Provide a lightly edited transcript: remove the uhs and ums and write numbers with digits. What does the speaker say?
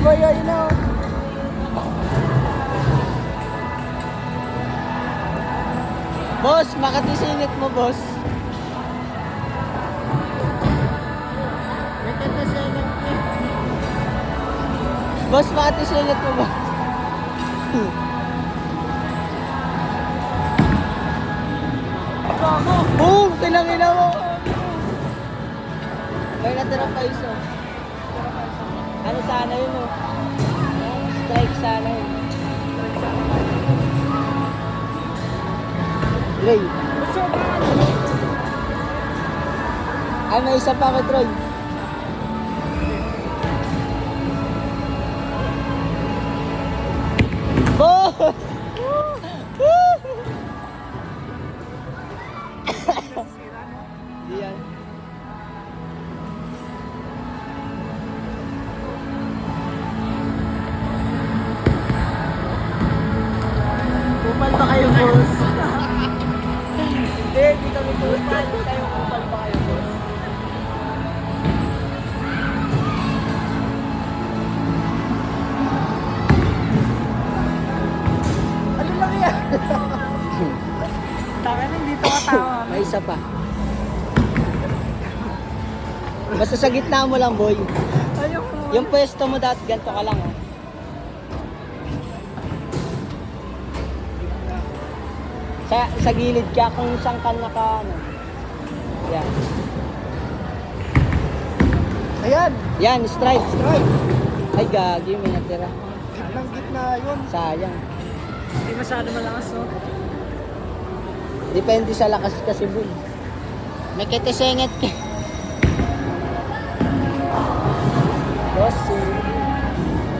boy, ayun na. Boss, makatisingit mo, boss. Boss, makatisingit mo, boss. Boom! Kinangina mo! May natirang pa iso. Ano sana yun, oh? Strike sana yun. Gray. Ay, may isa pa ako, Troy. Boss! Diyan. Kupal ba kayo, boss? Hindi kami kupal. Kayo kupal ba kayo, boss? Ano lang yan? Taka na, hindi ito katawa. May isa pa. Basta sa gitna mo lang, boy. Yung pwesto mo dati, ganito ka lang, oh. Sa gilid ka, kung saan ka naka, ano. Yan. Ayan! Yan, strike. Strike! Ay, gagi, may natira. Nang gitna yun. Sayang. Hindi masyado malakas, no? Depende sa lakas kasi, boy. May kitisengit ka. Boss,